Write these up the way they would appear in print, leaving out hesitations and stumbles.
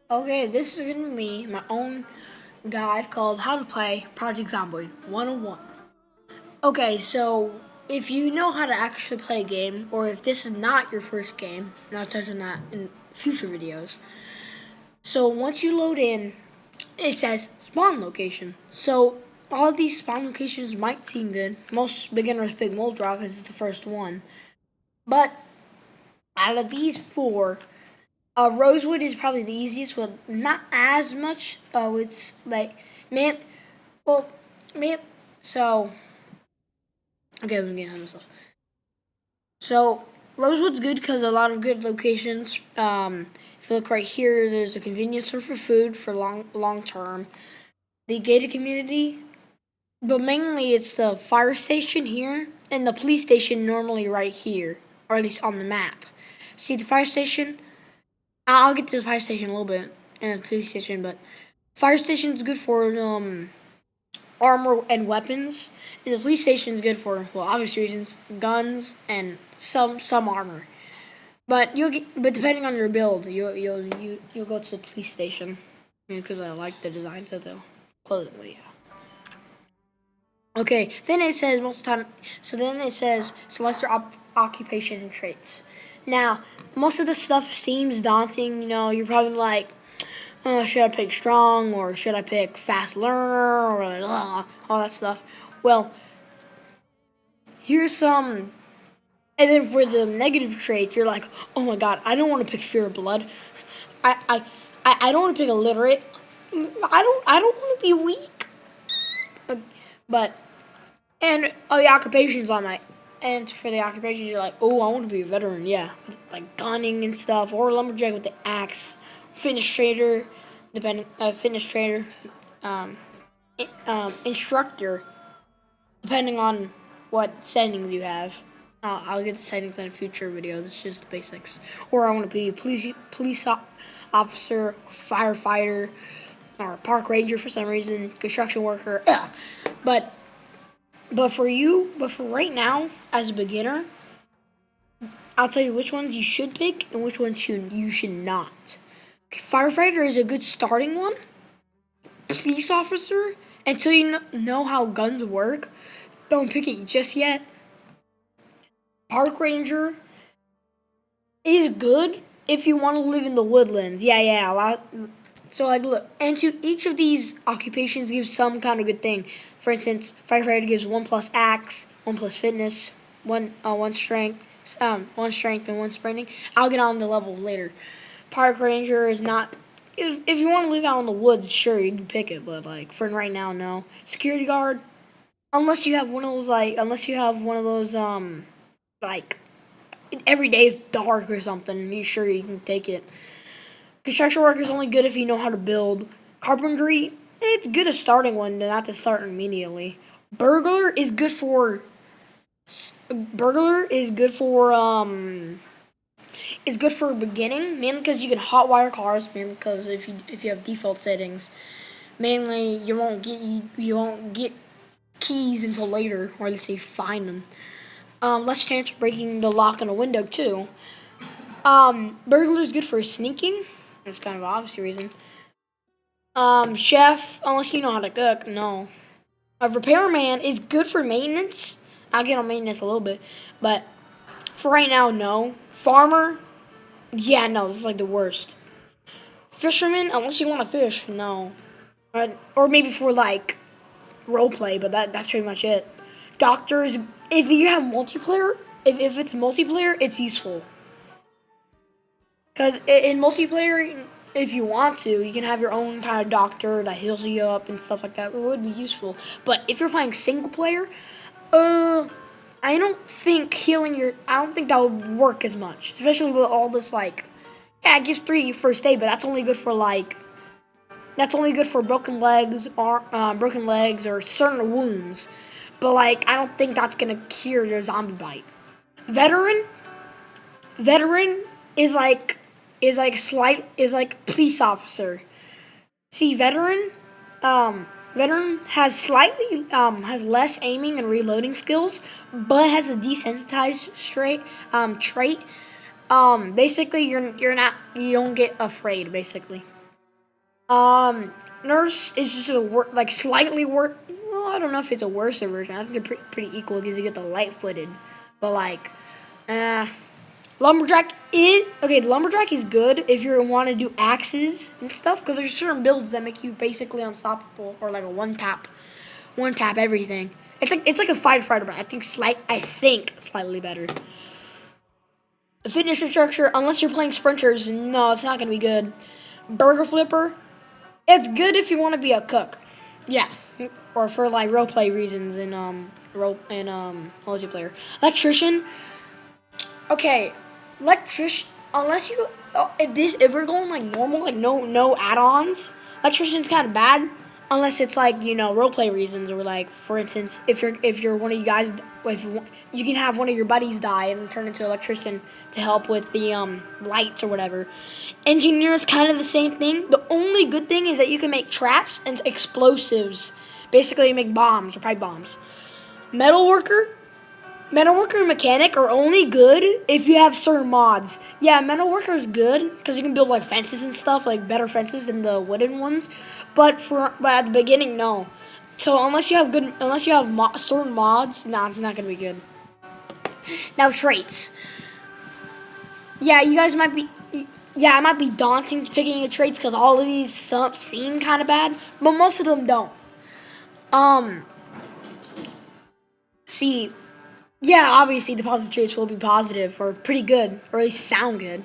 Okay, this is gonna be my own guide called How to Play Project Zomboid 101. Okay, so if you know how to actually play a game, or if this is not your first game, and I'll touch on that in future videos. So once you load in, it says spawn location. So all of these spawn locations might seem good. Most beginners pick Moldrock because it's the first one. But out of these four, Rosewood is probably the easiest, with not as much. It's like man, well, man. So okay, let me get ahead of myself. So Rosewood's good because a lot of good locations. If you look right here, there's a convenience store for food for long term. The gated community, but mainly it's the fire station here and the police station normally right here, or at least on the map. See the fire station? I'll get to the fire station a little bit and the police station, but fire station is good for armor and weapons, and the police station is good for, well, obvious reasons, guns and some armor. But depending on your build, you'll go to the police station because I like the designs of the clothing. But yeah. Okay, then it says most of the time. So then it says select your occupation and traits. Now, most of the stuff seems daunting. You know, you're probably like, oh, should I pick strong or should I pick fast learner or all that stuff. Well, here's some. And then for the negative traits, you're like, oh my god, I don't want to pick fear of blood. I I, I don't want to pick illiterate. I don't want to be weak. But and the occupations on my and for the occupations you're like, oh, I want to be a veteran, yeah, like gunning and stuff, or lumberjack with the axe, fitness trader, fitness trader, um, instructor, depending on what settings you have. I'll get the settings in a future video. This is just the basics. Or I want to be a police officer, firefighter, or a park ranger for some reason, construction worker. Ugh. But but for right now, as a beginner, I'll tell you which ones you should pick and which ones you should not. Okay, firefighter is a good starting one. Police officer, until you know how guns work, don't pick it just yet. Park ranger is good if you want to live in the woodlands. Yeah, a lot. So like, look, and to each of these occupations gives some kind of good thing. For instance, firefighter gives 1+ axe, 1+ fitness, one strength, one strength and one sprinting. I'll get on the levels later. Park ranger is not. If you want to live out in the woods, sure you can pick it, but like for right now, no. Security guard, unless you have one of those like every day is dark or something, you sure you can take it. Construction worker is only good if you know how to build. Carpentry, it's good as starting one, not to start immediately. Burglar is good for. Burglar is good for beginning, mainly because you can hotwire cars. Mainly because if you have default settings, mainly you won't get keys until later, or at least you find them. Less chance of breaking the lock on a window too. Burglar is good for sneaking. That's kind of an obvious reason. Chef, unless you know how to cook, no. A repairman is good for maintenance. I'll get on maintenance a little bit, but for right now, no. Farmer, yeah, no, this is like the worst. Fisherman, unless you want to fish, no. Or maybe for like role play, but that's pretty much it. Doctors, if you have multiplayer, if it's multiplayer, it's useful. Because in multiplayer, if you want to, you can have your own kind of doctor that heals you up and stuff like that. It would be useful. But if you're playing single player, I don't think I don't think that would work as much, especially with all this like, yeah, it gives 3 first aid, but that's only good for broken legs or certain wounds. But like, I don't think that's gonna cure your zombie bite. Veteran, veteran is like police officer. See, veteran has less aiming and reloading skills, but has a desensitized trait. Basically, you don't get afraid. Basically, Nurse is just like slightly worse. Well, I don't know if it's a worse version. I think they're pretty equal because you get the light-footed, but like, uh, lumberjack is okay. Lumberjack is good if you want to do axes and stuff because there's certain builds that make you basically unstoppable or like a one tap everything. It's like a fighter, but I think slightly better. The fitness instructor, unless you're playing sprinters, no, it's not gonna be good. Burger flipper, it's good if you want to be a cook, yeah, or for like role play reasons in multiplayer. Electrician, okay, electrician. Unless you, if we're going like normal, like no add-ons, electrician's kind of bad. Unless it's like role play reasons or like for instance if you're one of you guys if you can have one of your buddies die and turn into an electrician to help with the lights or whatever. Engineer is kind of the same thing. The only good thing is that you can make traps and explosives. Basically, you make bombs or pipe bombs. Metal worker, and mechanic are only good if you have certain mods. Yeah, metal worker is good because you can build like fences and stuff, like better fences than the wooden ones. But at the beginning, no. So unless you have certain mods, nah, it's not gonna be good. Now traits. Yeah, you guys might be. Yeah, it might be daunting picking the traits because all of these seem kind of bad, but most of them don't. See. Yeah, obviously the positive traits will be positive or pretty good, or at least sound good.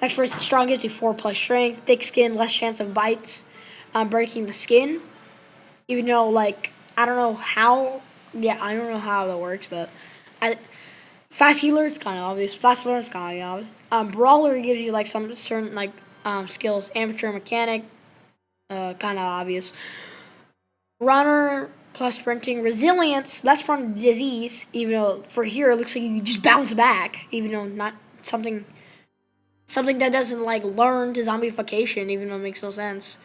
Like for instance, strong gives you 4+ strength, thick skin, less chance of bites, breaking the skin. Even though like I don't know how, yeah, I don't know how that works, but fast healer is kind of obvious. Fast learner is kind of obvious. Brawler gives you like some certain like skills. Amateur mechanic, kind of obvious. Runner plus sprinting. Resilience, that's from disease, even though for here it looks like you just bounce back, even though not something that doesn't like learn to zombification, even though it makes no sense.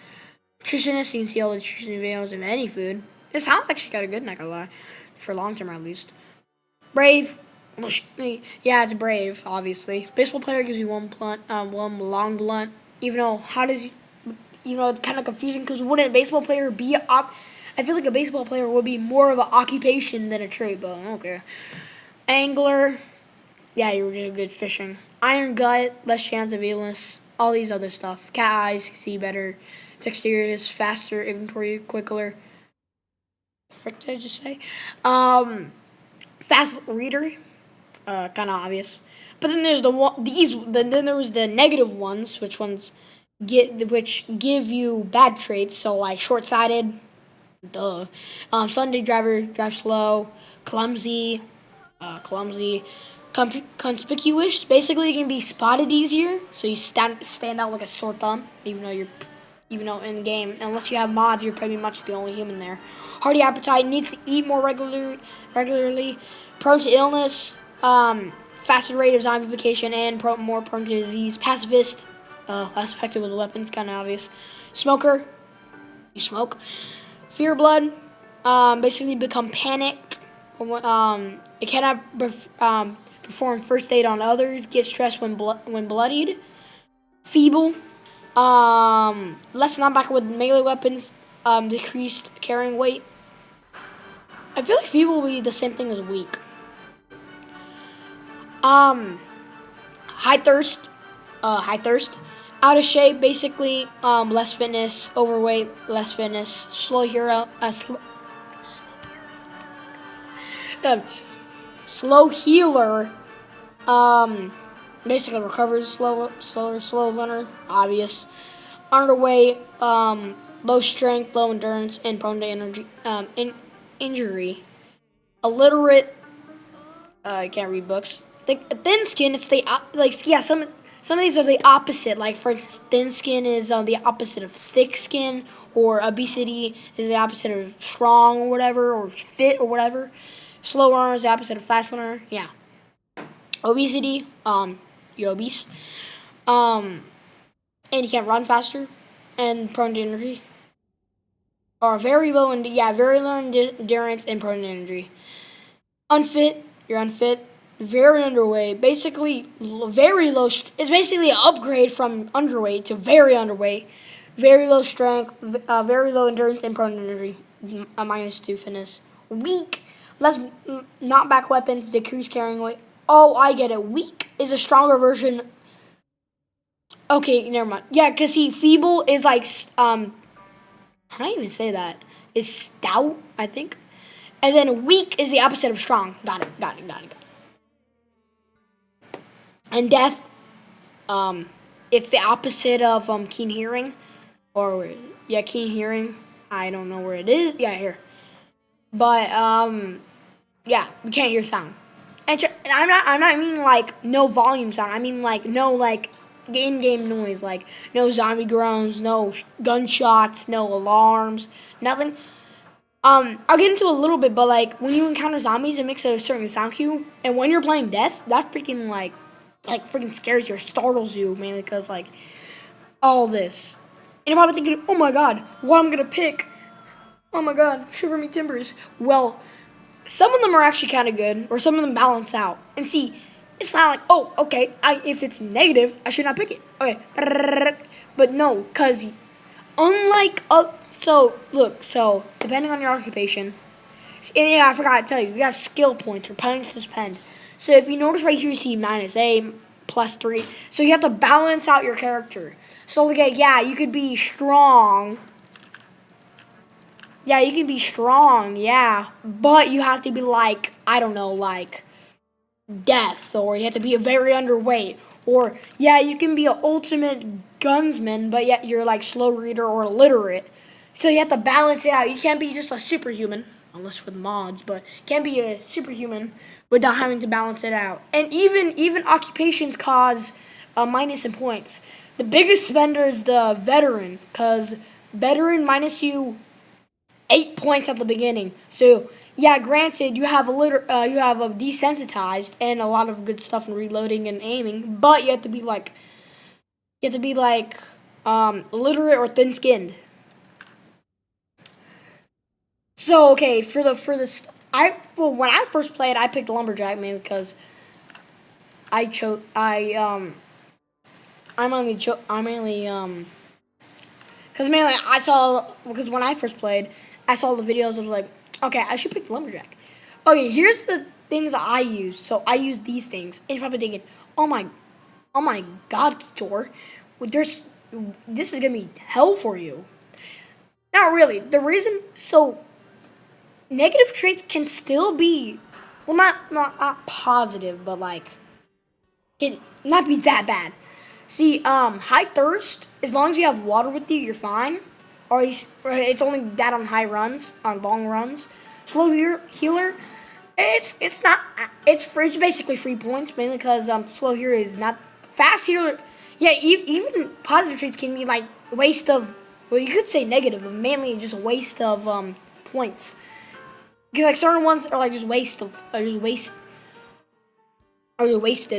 Nutritionist, you can see all the nutrition videos of any food. It sounds actually kind of good, not gonna lie, for long term at least. Brave, yeah, it's brave, obviously. Baseball player gives you one long blunt, even though how does it's kind of confusing because wouldn't a baseball player be I feel like a baseball player would be more of an occupation than a trade, but okay. Angler, yeah, you're just good fishing. Iron gut, less chance of illness, all these other stuff. Cat eyes, see better. Dexterity, faster. Inventory, quicker. Frick, did I just say? Fast reader, kind of obvious. But then there's then there was the negative ones, which give you bad traits. So like short-sighted. Duh. Sunday driver, drive slow, clumsy, conspicuous. Basically, you can be spotted easier, so you stand out like a sore thumb, even though in the game, unless you have mods, you're pretty much the only human there. Hearty appetite, needs to eat more regularly, prone to illness, faster rate of zombification, and more prone to disease. Pacifist, less effective with weapons, kind of obvious. Smoker, you smoke. Fear blood, basically become panicked. It cannot perform first aid on others. Get stressed when bloodied. Feeble, less knockback with melee weapons. Decreased carrying weight. I feel like feeble will be the same thing as weak. High thirst. Out of shape, basically, less fitness, overweight, less fitness, slow healer, basically recovers slow learner, obvious, underweight, low strength, low endurance, and prone to injury, illiterate, I can't read books. Thin skin, it's some of these are the opposite. Like, for instance, thin skin is the opposite of thick skin, or obesity is the opposite of strong or whatever, or fit or whatever. Slow learner is the opposite of fast learner. Yeah. Obesity, you're obese. And you can't run faster, and prone to energy. Or very low endurance and prone to energy. Unfit, you're unfit. Very underweight, basically very low. It's basically an upgrade from underweight to very underweight. very low strength, very low endurance, and prone to injury. A -2 fitness. Weak, less knockback weapons, decreased carrying weight. Oh, I get it. Weak is a stronger version. Okay, never mind. Yeah, because see, feeble is like, how do I even say that? Is stout, I think. And then weak is the opposite of strong. Got it. And deaf, it's the opposite of keen hearing. Or, yeah, keen hearing. I don't know where it is. Yeah, here. But, yeah, you can't hear sound. And I'm not meaning like no volume sound. I mean like no like in-game noise, like no zombie groans, no gunshots, no alarms, nothing. I'll get into a little bit, but like when you encounter zombies, it makes a certain sound cue, and when you're playing death, that freaking like freaking scares you or startles you, mainly because like all this, and you're probably thinking, oh my god, what I'm gonna pick? Oh my god, shiver me timbers. Well, some of them are actually kind of good, or some of them balance out. And see, it's not like, oh, okay, if it's negative, I should not pick it. Okay, but no, because unlike, so depending on your occupation, and yeah, I forgot to tell you, you have skill points or points to spend. So if you notice right here, you see -A, +3. So you have to balance out your character. So like, yeah, you could be strong. Yeah, you can be strong, yeah, but you have to be like, I don't know, like death, or you have to be a very underweight, or yeah, you can be an ultimate gunsman, but yet you're like slow reader or illiterate. So you have to balance it out. You can't be just a superhuman, unless with mods, but you can't be a superhuman without having to balance it out. And even occupations cause a minus in points. The biggest spender is the veteran, because veteran minus you 8 points at the beginning. So yeah, granted, you have a desensitized and a lot of good stuff in reloading and aiming, but you have to be like illiterate or thin-skinned. So okay, for this, when I first played, I picked lumberjack mainly because I chose because when I first played, I saw the videos. I was like, okay, I should pick the lumberjack. Okay, here's the things that I use. So I use these things, and you're probably thinking, oh my God, Kitor, this is gonna be hell for you. Not really. The reason, so negative traits can still be, well, not positive, but like can not be that bad. See, high thirst, as long as you have water with you, you're fine. Or it's only bad on high runs, on long runs. Slow healer, it's basically free points, mainly because slow healer is not fast healer. Yeah, even positive traits can be like waste of. Well, you could say negative, but mainly just a waste of points. Because like certain ones are like just wasted.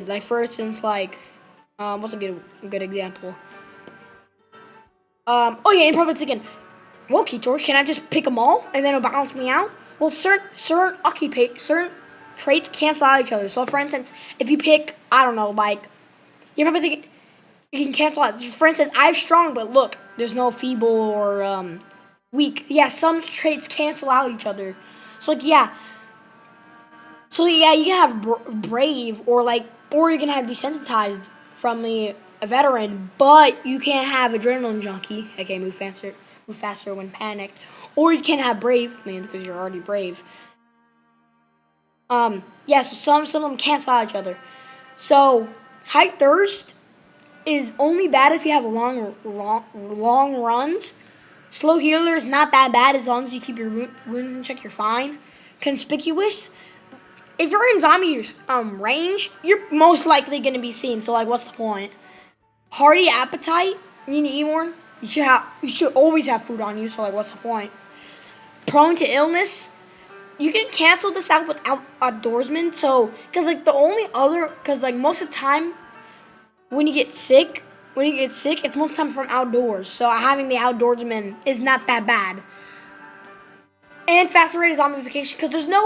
Like for instance, like what's a good example? Oh yeah, you're probably thinking, well, Kitor, can I just pick them all and then it'll balance me out? Well, certain traits cancel out each other. So for instance, if you pick, I don't know, like you're probably thinking you can cancel out. For instance, I have strong, but look, there's no feeble or weak. Yeah, some traits cancel out each other. So like yeah. So yeah, you can have brave or you can have desensitized from a veteran, but you can't have adrenaline junkie. Okay, move faster when panicked, or you can't have brave, man, because you're already brave. Yeah, so some of them cancel out each other. So high thirst is only bad if you have long runs. Slow healer is not that bad as long as you keep your wounds in check. You're fine. Conspicuous, if you're in zombie range, you're most likely going to be seen. So like, what's the point? Hearty appetite, you need to eat more. You should always have food on you. So like, what's the point? Prone to illness, you can cancel this out with outdoorsman. So because like most of the time when you get sick, it's most of the time from outdoors. So having the outdoorsman is not that bad. And faster rate of zombification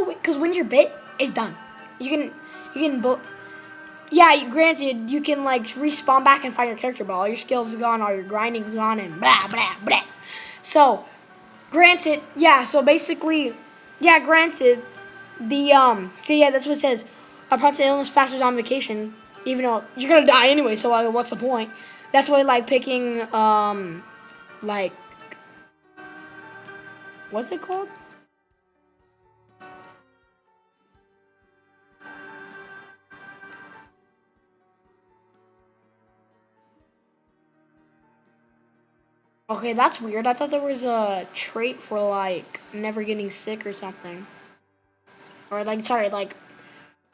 because when you're bit, it's done. You can Yeah, granted, you can like respawn back and find your character, but all your skills are gone, all your grinding's gone, and blah blah blah. So, granted, yeah. So basically, yeah. Granted, So yeah, that's what it says. A prompt to illness faster on vacation, even though you're gonna die anyway. So what's the point? That's why like picking like what's it called? Okay, that's weird. I thought there was a trait for like never getting sick or something, or like sorry, like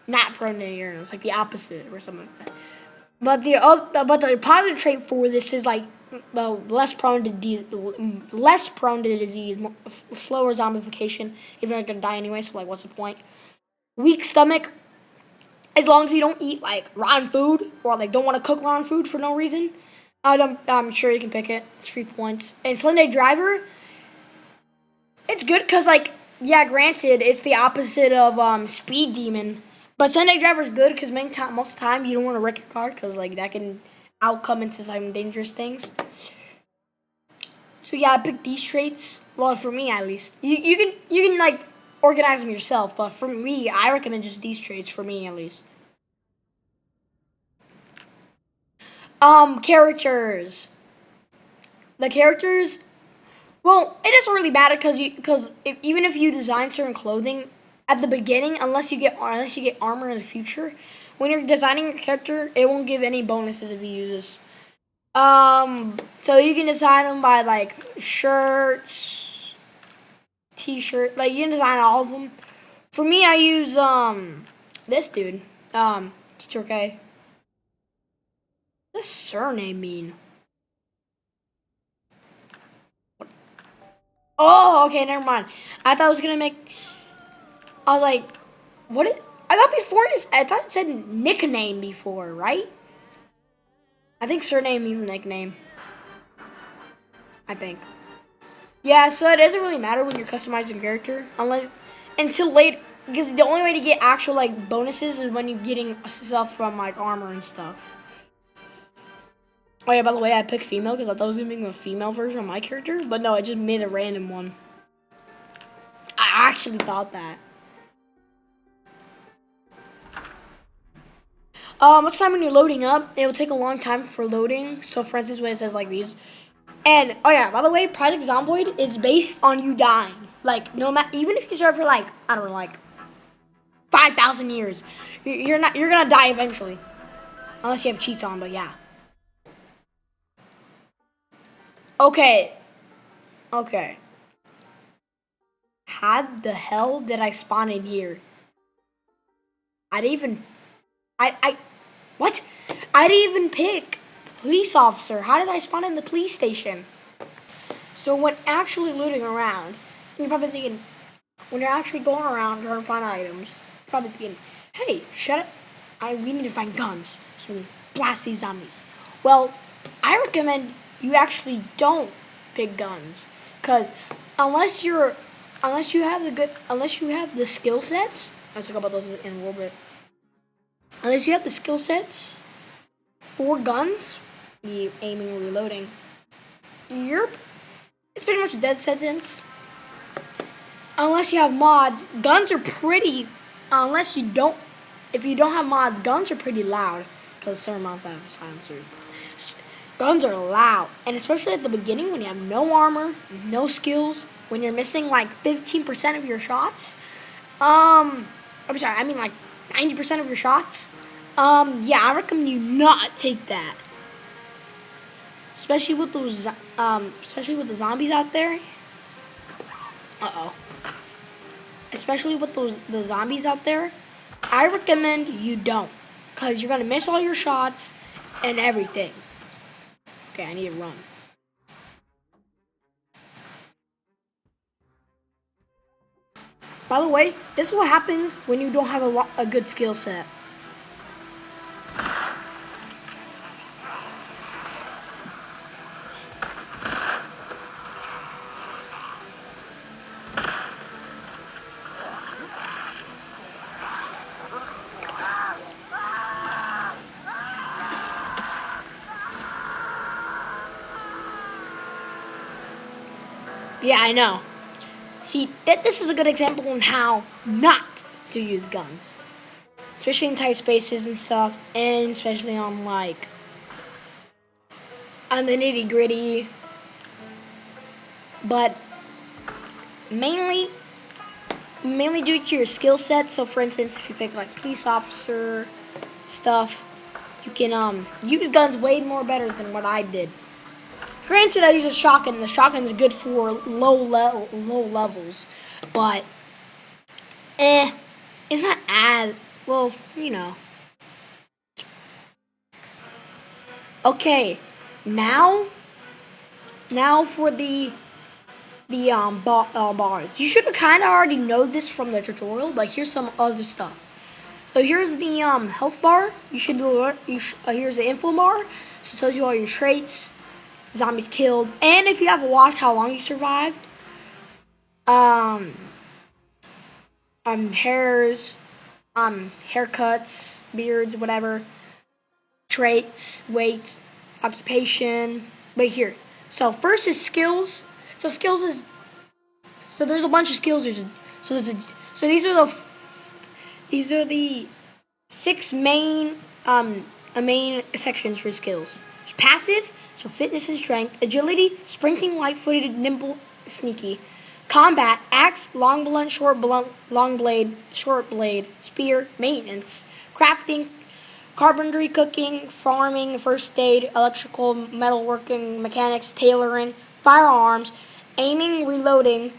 not prone to illness, like the opposite or something like that. But the positive trait for this is like less prone to disease, slower zombification. If you're gonna die anyway, so like, what's the point? Weak stomach, as long as you don't eat like rotten food or like don't want to cook rotten food for no reason. I'm sure you can pick it. It's 3 points. And Sunday driver, it's good because like yeah, granted, it's the opposite of speed demon. But Sunday driver is good because most of the time you don't want to wreck your car because like that can outcome into some dangerous things. So yeah, I picked these traits. Well, for me at least, you can like organize them yourself. But for me, I recommend just these traits for me at least. Characters. The characters. Well, it doesn't really matter because even if you design certain clothing at the beginning, unless you get armor in the future, when you're designing your character, it won't give any bonuses if you use this. So you can design them by like shirts, t-shirt, like you can design all of them. For me, I use this dude, Teacher K. What's surname mean? Oh, okay, never mind. I thought I was gonna make. I was like, what? I thought before this. I thought it said nickname before, right? I think surname means nickname. I think. Yeah, so it doesn't really matter when you're customizing your character unless until late because the only way to get actual like bonuses is when you're getting stuff from like armor and stuff. Oh yeah, by the way, I picked female because I thought it was gonna make a female version of my character, but no, it just made a random one. I actually thought that. Most time when you're loading up, it will take a long time for loading. So for instance, when it says like these, and oh yeah, by the way, Project Zomboid is based on you dying. Like no matter, even if you serve for like I don't know, like 5,000 years, you're gonna die eventually, unless you have cheats on. But yeah. Okay. Okay. How the hell did I spawn in here? I didn't even. What? I didn't even pick police officer. How did I spawn in the police station? So when actually looting around, you're probably thinking, when you're actually going around trying to find items, you're probably thinking, hey, shut up. We need to find guns so we can blast these zombies. Well, I recommend you actually don't pick guns. Because unless you have the skill sets, I'll talk about those in a little bit. Unless you have the skill sets for guns, the aiming and reloading, it's pretty much a dead sentence. Unless you have mods, guns are pretty. If you don't have mods, guns are pretty loud because certain mods have silencers. Guns are loud, and especially at the beginning when you have no armor, no skills, when you're missing like 15% of your shots. I'm sorry, I mean like 90% of your shots. Yeah, I recommend you not take that. Especially with the zombies out there. Uh-oh. Especially with the zombies out there, I recommend you don't. Because you're going to miss all your shots and everything. Okay, I need to run. By the way, this is what happens when you don't have a good skill set. Yeah, I know. See, this is a good example on how not to use guns, especially in tight spaces and stuff, and especially on like on the nitty gritty. But mainly, mainly due to your skill set. So, for instance, if you pick like police officer stuff, you can use guns way more better than what I did. Granted, I use a shotgun. The shotgun is good for low levels, but it's not as well. Okay, now for the bars. You should kind of already know this from the tutorial, but here's some other stuff. So here's the health bar. You should do. Here's the info bar. So it tells you all your traits, zombies killed, and if you have watched how long you survived. Hairs, haircuts, beards, whatever, traits, weight, occupation. But here, so first is skills. So skills is there's a bunch of skills. So these are the six main sections for skills. There's passive, so fitness and strength, agility, sprinting, light-footed, nimble, sneaky. Combat, axe, long blunt, long blade, short blade, spear, maintenance, crafting, carpentry, cooking, farming, first aid, electrical, metalworking, mechanics, tailoring, firearms, aiming, reloading,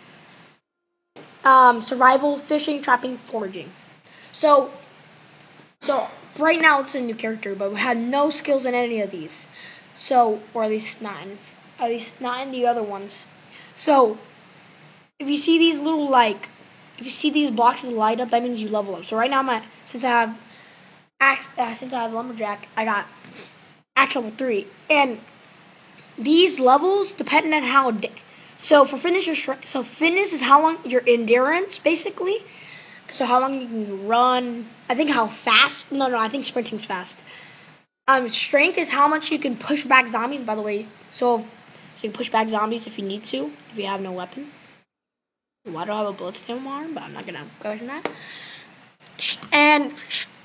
survival, fishing, trapping, foraging. So right now it's a new character, but we had no skills in any of these. So, or at least not in the other ones. So if you see these if you see these blocks light up, that means you level up. So right now, since I have lumberjack, I got axe level 3, and these levels depend on how. So for fitness, fitness is how long your endurance, basically. So how long you can run. I think how fast. No, I think sprinting's fast. Strength is how much you can push back zombies. By the way, so you can push back zombies if you need to, if you have no weapon. Well, I don't have a bloodstain arm, but I'm not gonna go into that.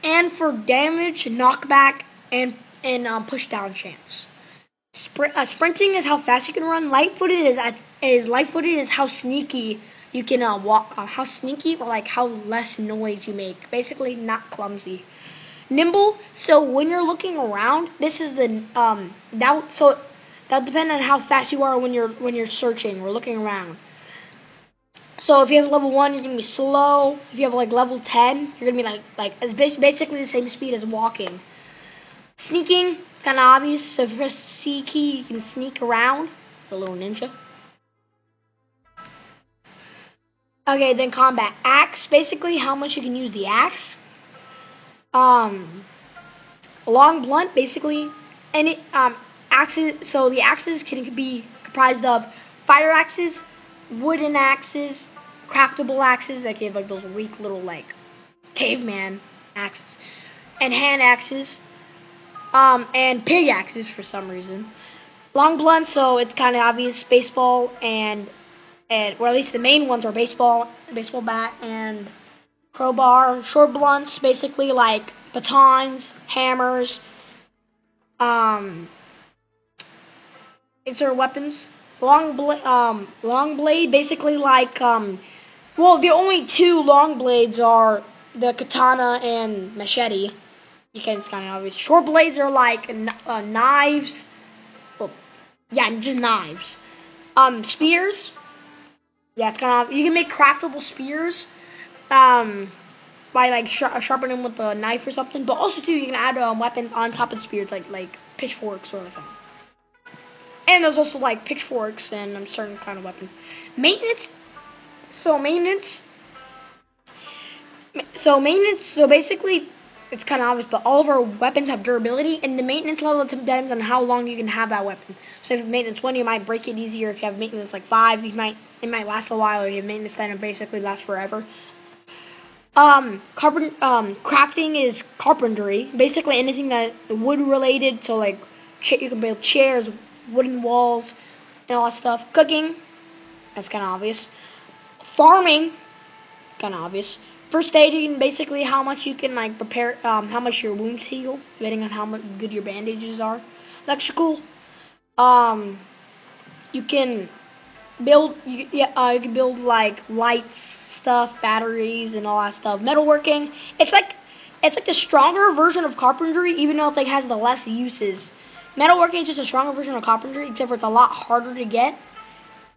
And for damage, knockback, and push down chance. Sprinting is how fast you can run. Light-footed is how sneaky you can walk. How sneaky, or like how less noise you make. Basically, not clumsy. Nimble. So when you're looking around, this is the that depends on how fast you are when you're searching or looking around. So if you have level 1, you're gonna be slow. If you have like level 10, you're gonna be like it's basically the same speed as walking. Sneaking, kind of obvious. So if you press C key, you can sneak around. A little ninja. Okay, then combat. Axe, basically how much you can use the axe. Long blunt, basically, and axes. So the axes can be comprised of fire axes, wooden axes, craftable axes, like you have like those weak little like caveman axes, and hand axes, and pig axes for some reason. Long blunt, so it's kind of obvious. Baseball and or at least the main ones are baseball bat and crowbar. Short blunts, basically like batons, hammers, insert weapons. Long blade, basically like well, the only two long blades are the katana and machete. Because it's kind of obvious. Short blades are like knives. Well, yeah, just knives. Spears. Yeah, it's kind of. You can make craftable spears. By like sharpening them with a knife or something. But also too, you can add weapons on top of the spears, like pitchforks or something. And there's also like pitchforks and certain kind of weapons. Maintenance. So basically, it's kind of obvious, but all of our weapons have durability, and the maintenance level depends on how long you can have that weapon. So if you have maintenance 1, you might break it easier. If you have maintenance like 5, it might last a while. Or you have maintenance 10, it basically lasts forever. Crafting is carpentry. Basically anything that wood related. So like you can build chairs, wooden walls, and all that stuff. Cooking. That's kind of obvious. Farming, kind of obvious. First aid, you can basically how much you can like prepare, how much your wounds heal, depending on how much good your bandages are. Electrical, you can build, you can build like lights, stuff, batteries, and all that stuff. Metalworking, it's like the stronger version of carpentry, even though it like has the less uses. Metalworking is just a stronger version of carpentry, except for it's a lot harder to get.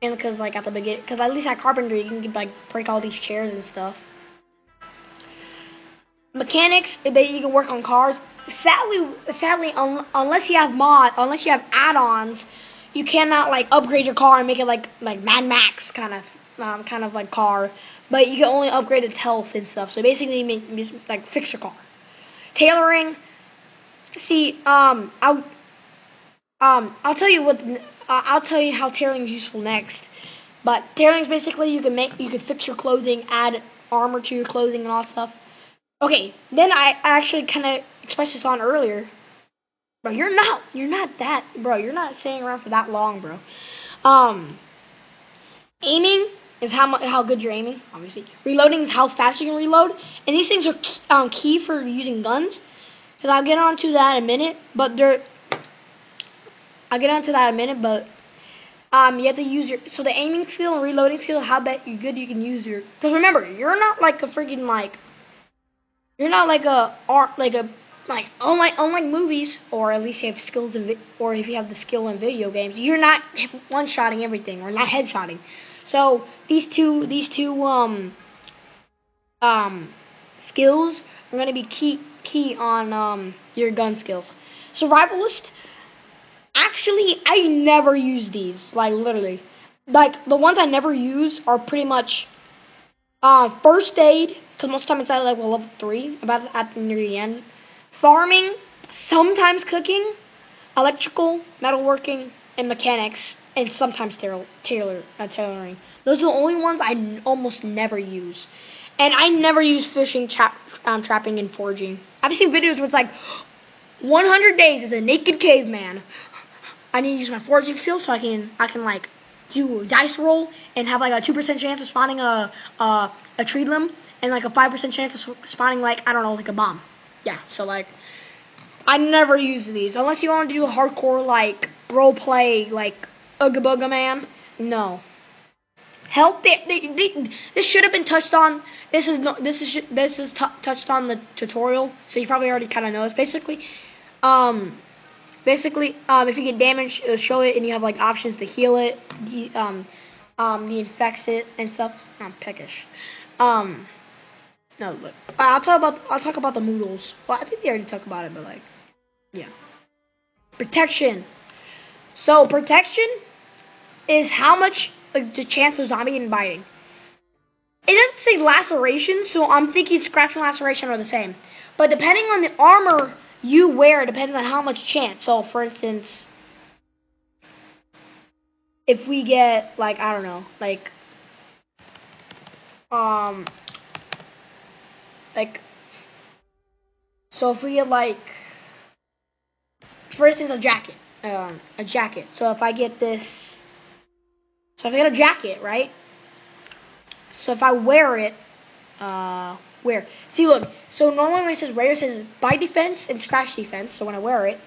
And because like at the beginning, because at least at carpentry you can like break all these chairs and stuff. Mechanics, you can work on cars. Sadly, unless you have unless you have add-ons, you cannot like upgrade your car and make it like Mad Max kind of like car. But you can only upgrade its health and stuff. So basically, you like fix your car. Tailoring. See, I'll tell you I'll tell you how tailoring is useful next. But tailoring is basically you can fix your clothing, add armor to your clothing and all that stuff. Okay, then I actually kind of expressed this on earlier. Bro, you're not sitting around for that long, bro. Aiming is how good you're aiming, obviously. Reloading is how fast you can reload, and these things are key for using guns. Cause I'll get onto that in a minute, but you have to use the aiming skill and reloading skill, how good you can use your. Cause remember, you're not like a freaking like. You're not like unlike movies, or at least you have skills or if you have the skill in video games, you're not one-shotting everything or not headshotting. So these two skills are going to be key on your gun skills. Survivalist. Actually, I never use these. Like literally, like the ones I never use are pretty much first aid. Because most of the time it's at like level 3, about at near the end. Farming, sometimes cooking, electrical, metalworking, and mechanics, and sometimes tailoring. Those are the only ones I almost never use. And I never use fishing, trapping, and foraging. I've seen videos where it's like 100 days as a naked caveman. I need to use my foraging skills so I can like do a dice roll and have like a 2% chance of spawning a tree limb and like a 5% chance of spawning like I don't know, like a bomb. Yeah, so like I never use these unless you want to do a hardcore like role play like Ugga Bugga Man. No. Health. This should have been touched on. This is touched on the tutorial, so you probably already kind of know this. Basically, if you get damaged, it'll show it, and you have like options to heal it, de-infects it and stuff. I'm peckish. No, look. I'll talk about the Moodles. Well, I think they already talked about it, but like, yeah. Protection. So protection is how much the chance of zombie and biting. It doesn't say laceration, so I'm thinking scratch and laceration are the same. But depending on the armor you wear, it depends on how much chance. So, for instance, if we get like I don't know, like so if we get like, for instance, a jacket. So if I get this, so if I get a jacket, right? So if I wear it, see, look. So normally when it says rare, it says bite defense and scratch defense. So when I wear it,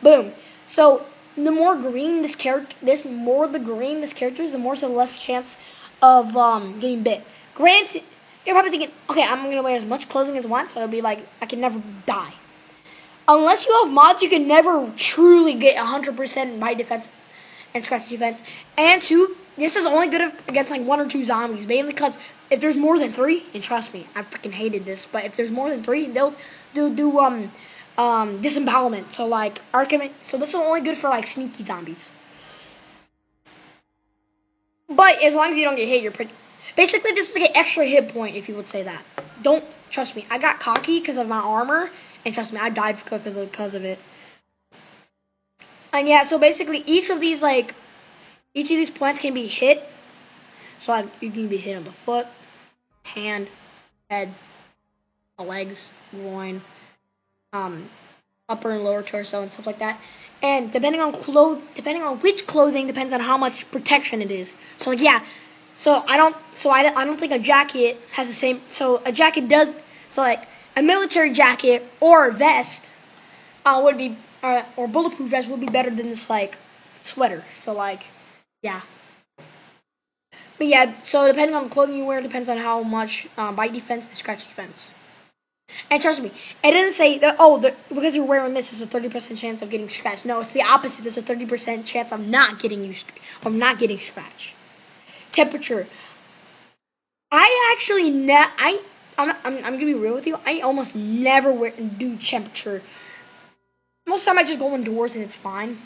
boom. So the more green this character is, the more so the less chance of getting bit. Granted, you're probably thinking, okay, I'm gonna wear as much clothing as I want, so it'll be like I can never die. Unless you have mods, you can never truly get 100% bite defense and scratch defense. And 2, this is only good against like 1 or 2 zombies, mainly because if there's more than 3, and trust me, I freaking hated this, but if there's more than 3, they'll do disembowelment. So like so this is only good for like sneaky zombies. But as long as you don't get hit, you're pretty. Basically, this is like an extra hit point, if you would say that. Don't trust me. I got cocky because of my armor, and trust me, I died because of it. And yeah, so basically, each of these points can be hit. So like, you can be hit on the foot, hand, head, the legs, groin, upper and lower torso and stuff like that. And depending on which clothing depends on how much protection it is. So like yeah, I don't think a jacket has the same. So a jacket does. So like a military jacket or a vest would be or bulletproof vest would be better than this like sweater. So like yeah. But yeah, so depending on the clothing you wear depends on how much bite defense and scratch defense. And trust me, it didn't say that, because you're wearing this, there's a 30% chance of getting scratched. No, it's the opposite. There's a 30% chance of not getting scratched. Temperature. I actually I'm gonna be real with you. I almost never do temperature. Most of the time I just go indoors and it's fine.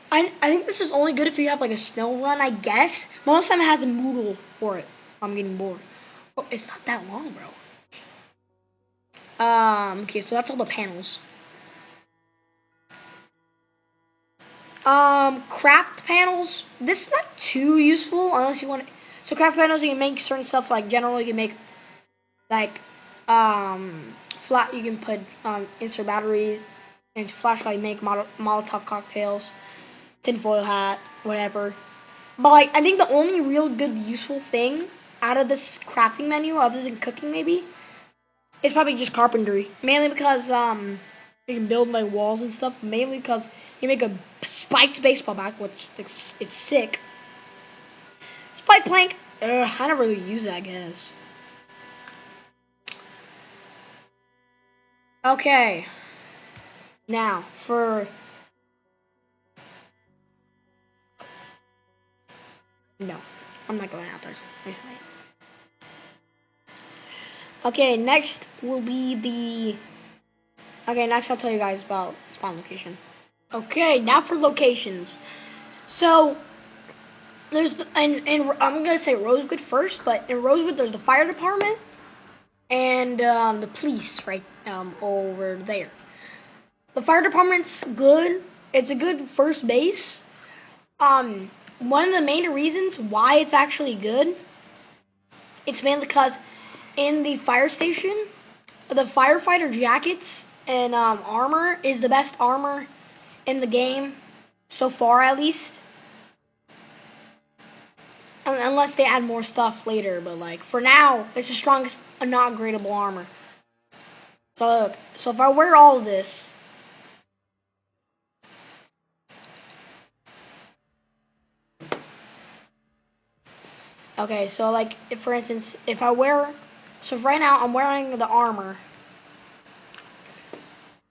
I think this is only good if you have like a snow run, I guess. Most of the time it has a Moodle for it. I'm getting bored. Oh, it's not that long, bro. Okay, so that's all the panels. Craft panels. This is not too useful unless you want to. So craft panels, you can make certain stuff like generally you can make like flat. You can put insert batteries into flashlight, make Molotov cocktails, tinfoil hat, whatever. But like I think the only real good useful thing out of this crafting menu, other than cooking maybe, is probably just carpentry. Mainly because you can build like walls and stuff. Mainly because you make a spiked baseball bat, which it's sick. Spike plank. I never really use that, I guess. Okay. Now for no, I'm not going out there. Okay, next will be the. Okay, next I'll tell you guys about spawn location. Okay, now for locations. So there's and I'm gonna say Rosewood first, but in Rosewood there's the fire department and the police right over there. The fire department's good. It's a good first base. One of the main reasons why it's actually good, it's mainly because in the fire station, the firefighter jackets and armor is the best armor in the game so far, at least. Unless they add more stuff later, but like for now, it's the strongest non-gradable armor. So look, so if I wear all of this, okay, so like if for instance, if I wear, so right now I'm wearing the armor.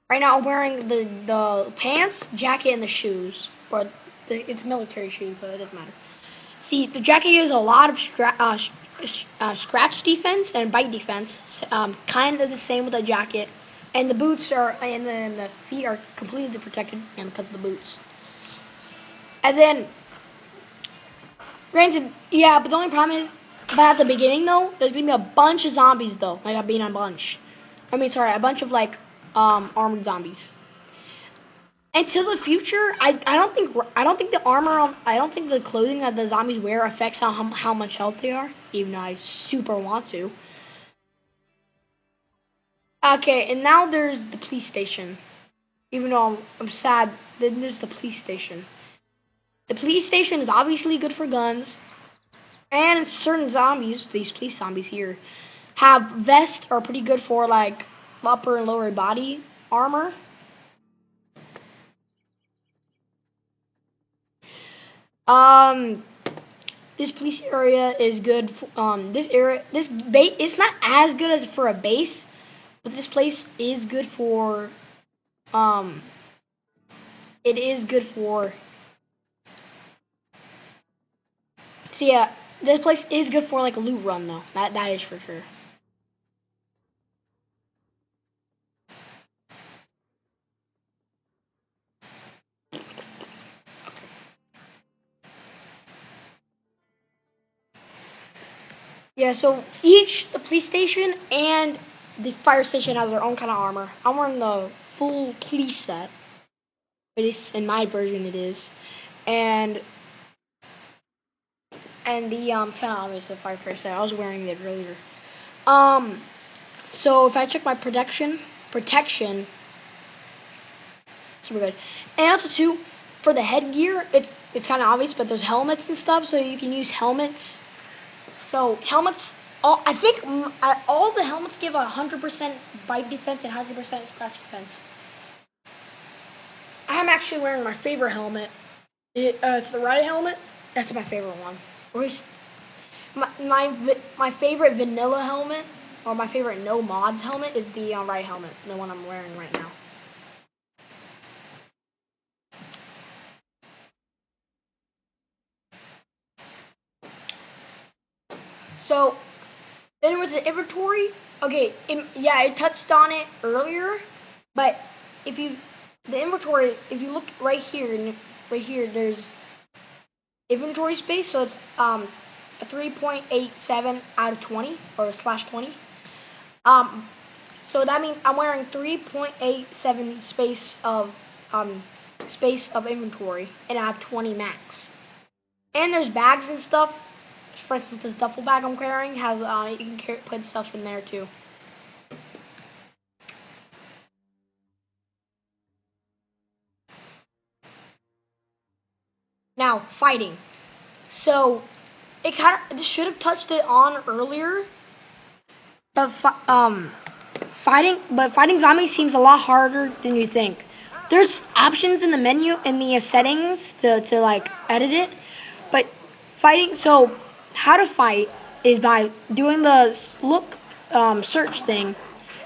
Right now I'm wearing the pants, jacket, and the shoes, but it's military shoes, but it doesn't matter. See, the jacket uses a lot of scratch defense and bite defense, kind of the same with the jacket, and the boots and then the feet are completely protected, because of the boots. And then, granted, yeah, but the only problem is, but at the beginning though, there's gonna be a bunch of zombies though, like a bunch. A bunch of like armored zombies. Until the future, I don't think the armor I don't think the clothing that the zombies wear affects how much health they are, even though I super want to. Okay, and now there's the police station. Even though I'm sad, then there's the police station. The police station is obviously good for guns, and certain zombies, these police zombies here, have vests are pretty good for like upper and lower body armor. This police area is good. It's not as good as for a base, but this place is good for. It is good for. So yeah, this place is good for like a loot run though. That is for sure. Yeah, so the police station and the fire station has their own kind of armor. I'm wearing the full police set. At least in my version it is. And the 10 obviously the firefighter set. I was wearing it earlier. So if I check my protection, super good. And also too, for the headgear, it's kind of obvious, but there's helmets and stuff, so you can use helmets. So helmets, I think all the helmets give 100% bite defense and 100% scratch defense. I'm actually wearing my favorite helmet. It's the right helmet. That's my favorite one. Or at least my favorite vanilla helmet, or my favorite no mods helmet, is the right helmet, the one I'm wearing right now. So then with the inventory, okay, I touched on it earlier, but if you look right here, there's inventory space, so it's a 3.87 out of 20 or /20. So that means I'm wearing 3.87 space of inventory, and I have 20 max. And there's bags and stuff. For instance, this duffel bag I'm carrying has you can put stuff in there too. Now fighting. So this should have touched it on earlier, but fighting zombies seems a lot harder than you think. There's options in the menu in the settings to like edit it, but fighting. So how to fight is by doing the search thing,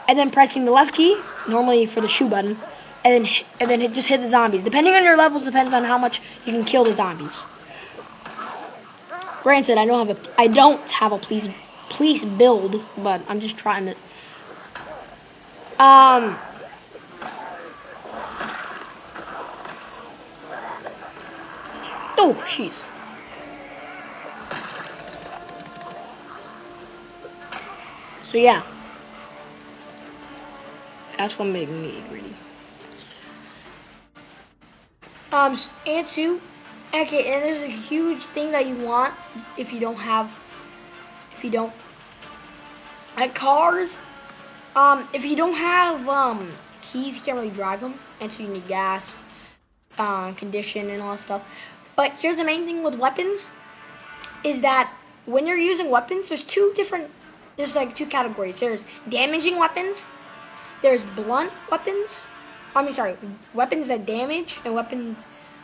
and then pressing the left key, normally for the shoe button, and then just hit the zombies. Depending on your levels, depends on how much you can kill the zombies. Granted, I don't have a police build, but I'm just trying to. Oh, jeez. So yeah, that's what made me greedy. And two, okay, and there's a huge thing that you want if you don't like cars. If you don't have keys, you can't really drive them, and so you need gas, condition, and all that stuff. But here's the main thing with weapons, is that when you're using weapons, there's like two categories. There's damaging weapons, there's blunt weapons. Weapons that damage and weapons.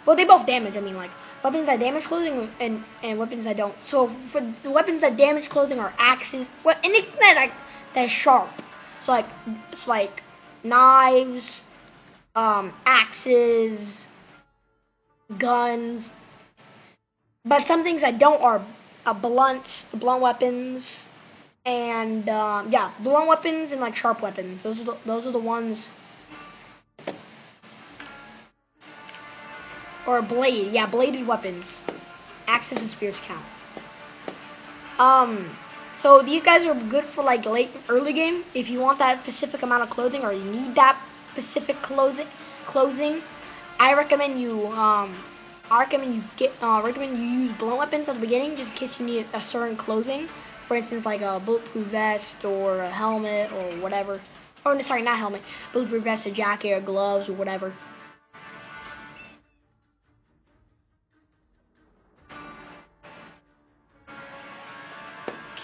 Well, they both damage. I mean, like weapons that damage clothing and weapons that don't. So for the weapons that damage clothing are axes. Anything that's sharp. So it's like knives, axes, guns. But some things that don't are blunt weapons, and blunt weapons and like sharp weapons. Those are the ones. Or blade, bladed weapons. Axes and spears count. So these guys are good for like early game. If you want that specific amount of clothing, or you need that specific clothing, I recommend you use blunt weapons at the beginning, just in case you need a certain clothing. For instance, like a bulletproof vest or a helmet or whatever. Oh, sorry, not helmet. Bulletproof vest, a jacket, or gloves or whatever.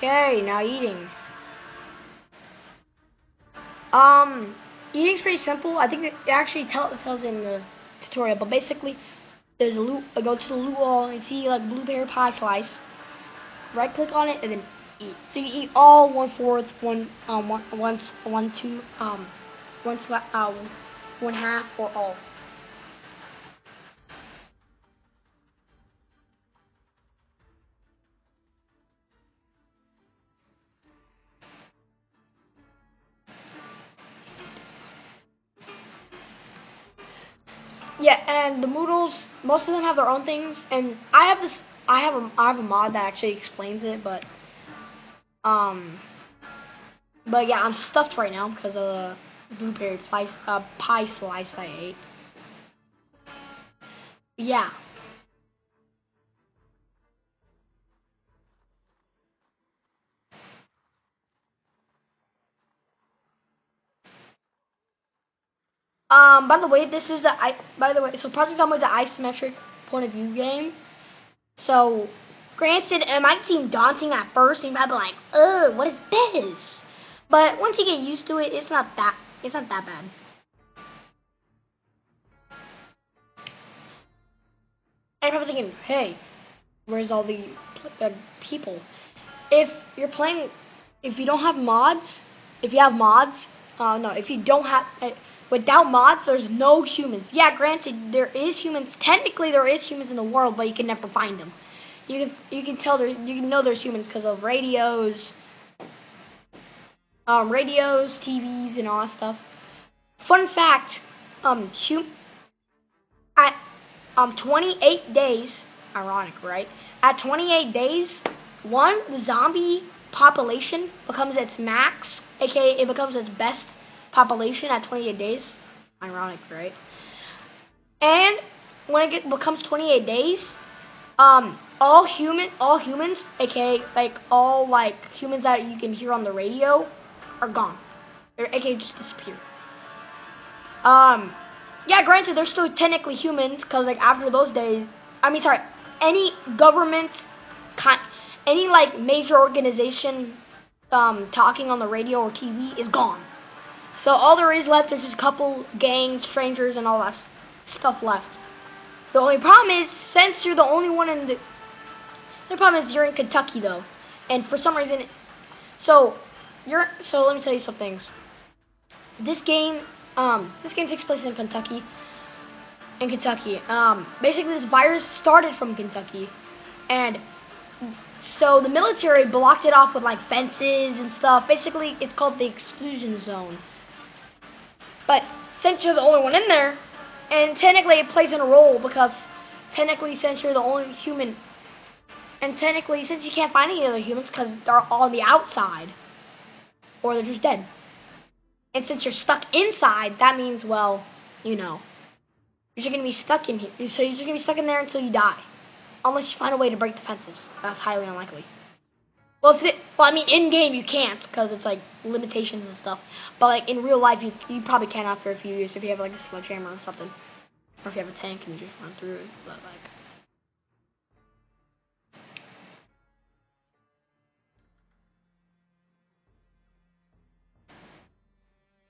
Okay, now eating. Eating's pretty simple. I think it actually tells in the tutorial, but basically, there's go to the loot wall and see like blueberry pie slice. Right click on it and then eat. So you eat all 1/4, 1/2, or all. Yeah, and the noodles, most of them have their own things, and I have a mod that actually explains it, but yeah, I'm stuffed right now because of the blueberry pie slice I ate. Yeah. By the way, this is so Project Zomboid is an isometric point of view game. So, granted, it might seem daunting at first, and you might be like, "Ugh, what is this?" But once you get used to it, it's not that bad. And I'm thinking, hey, where's all the people? If you're playing, if you don't have mods, if you have mods, no, if you don't have, without mods, there's no humans. Yeah, granted, there is humans. Technically, there is humans in the world, but you can never find them. You can know there's humans because of radios, TVs, and all that stuff. Fun fact, at 28 days, ironic, right? At 28 days, the zombie population becomes its max, aka it becomes its best population at 28 days. Ironic, right? And when it becomes 28 days, all humans, aka like all like humans that you can hear on the radio, are gone. Or aka just disappear. Yeah, granted, they're still technically humans, because, like, after those days, any government, any, like, major organization talking on the radio or TV is gone. So all there is left is just a couple gangs, strangers, and all that stuff left. The only problem is, since you're the only one the problem is you're in Kentucky, though. And for some reason, so let me tell you some things. This game takes place in Kentucky. Basically, this virus started from Kentucky, and so the military blocked it off with like fences and stuff. Basically, it's called the exclusion zone. But since you're the only one in there, and technically it plays in a role because technically since you're the only human, and technically since you can't find any other humans because they're all on the outside, or they're just dead. And since you're stuck inside, that means, well, you know, you're just going to be stuck in here. So you're just going to be stuck in there until you die. Unless you find a way to break the fences. That's highly unlikely. Well, in-game you can't, because it's, like, limitations and stuff. But, like, in real life, you probably can after a few years if you have, like, a sledgehammer or something. Or if you have a tank and you just run through it. But, like...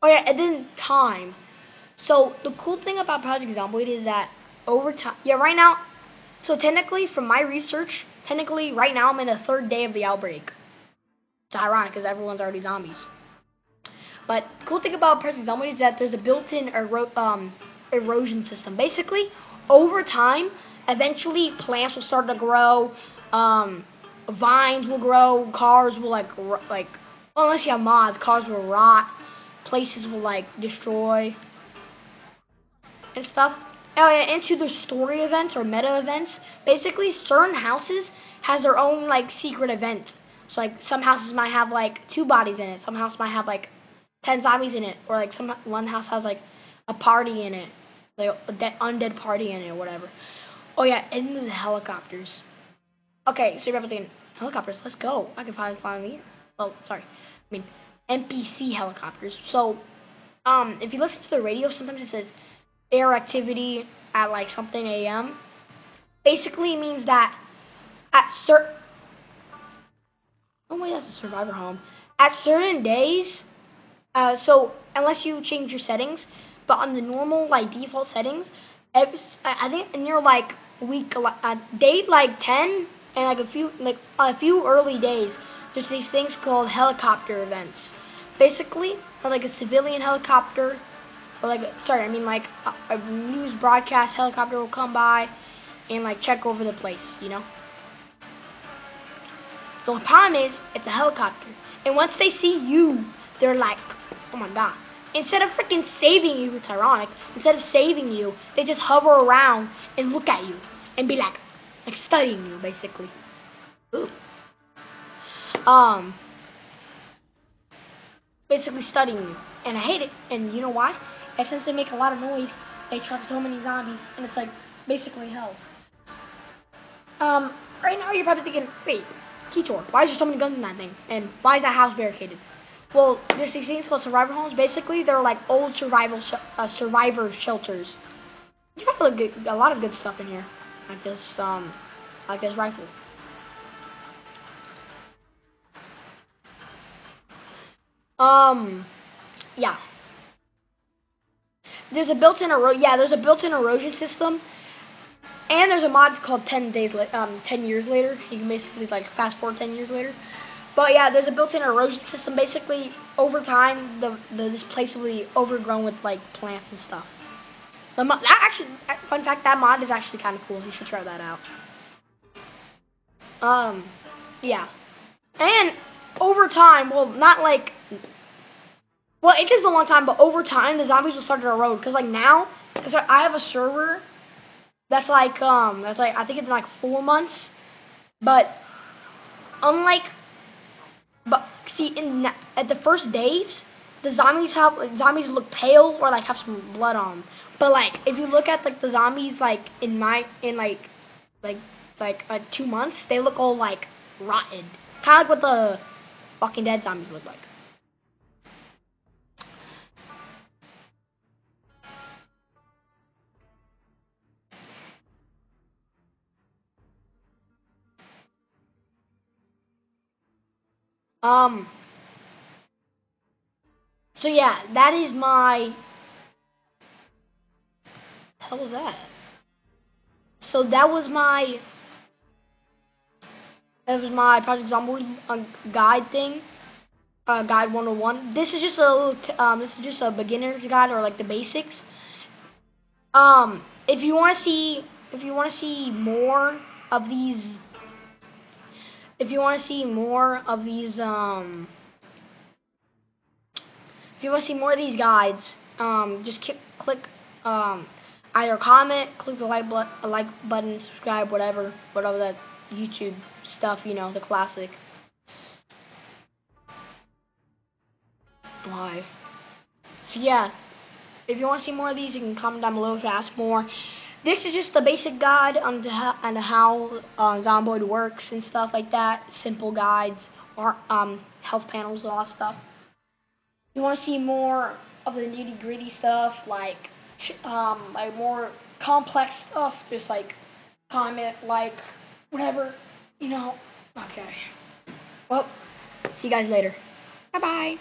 Oh yeah, and then time. So the cool thing about Project Zomboid is that over time, right now, so technically from my research, right now I'm in the 3rd day of the outbreak. It's ironic because everyone's already zombies. But the cool thing about Project Zomboid is that there's a built-in erosion system. Basically, over time, eventually plants will start to grow, vines will grow, cars will unless you have mods, cars will rot. Places will like destroy and stuff. Into the story events or meta events, basically certain houses has their own like secret event. So like some houses might have like 2 bodies in it, some house might have like 10 zombies in it, or like one house has like a party in it, like a undead party in it or whatever. Oh yeah, and the helicopters. Okay, so you're probably thinking, helicopters, let's go. I can find me. Oh, sorry. NPC helicopters. So, if you listen to the radio, sometimes it says air activity at like something a.m. Basically, it means that at that's a survivor home. At certain days, so unless you change your settings, but on the normal like default settings, I think near like day like 10 and like a few early days, there's these things called helicopter events. Basically, like a civilian helicopter, or like a news broadcast helicopter will come by and like check over the place, you know. The problem is, it's a helicopter, and once they see you, they're like, oh my god. Instead of freaking saving you, it's ironic. Instead of saving you, they just hover around and look at you and be like studying you, basically. Ooh. Basically studying you, and I hate it. And you know why? And since they make a lot of noise, they attract so many zombies, and it's like basically hell. Right now you're probably thinking, wait, Keytor, why is there so many guns in that thing, and why is that house barricaded? Well, there's these things called survivor homes. Basically, they're like old survivor shelters. You find a lot of good stuff in here, like this rifle. Yeah. There's a built-in erosion system, and there's a mod called 10 years later. You can basically like fast forward 10 years later. But yeah, there's a built-in erosion system. Basically, over time, this place will be overgrown with like plants and stuff. Fun fact, that mod is actually kind of cool. You should try that out. Yeah. And over time, well, not like, well, it takes a long time, but over time, the zombies will start to erode. Because like now, because I have a server that's like I think it's like 4 months, but unlike, but see, at the first days, the zombies look pale or like have some blood on them. But like if you look at like the zombies like in 2 months, they look all like rotten, kind of like what the Walking Dead zombies look like. Um. So yeah, that is my. What was that? So that was my Project Zomboid guide thing. Guide 101. This is just a beginner's guide or like the basics. If you want to see more of these, if you want to see more of these, if you want to see more of these guides, just click either comment, click the like button, subscribe, whatever that YouTube stuff, the classic. Live. So yeah, if you want to see more of these, you can comment down below to ask more. This is just the basic guide on how Zomboid works and stuff like that. Simple guides, or health panels, all that stuff. If you want to see more of the nitty gritty stuff, like more complex stuff, just like comment, like whatever, Okay. Well, see you guys later. Bye bye.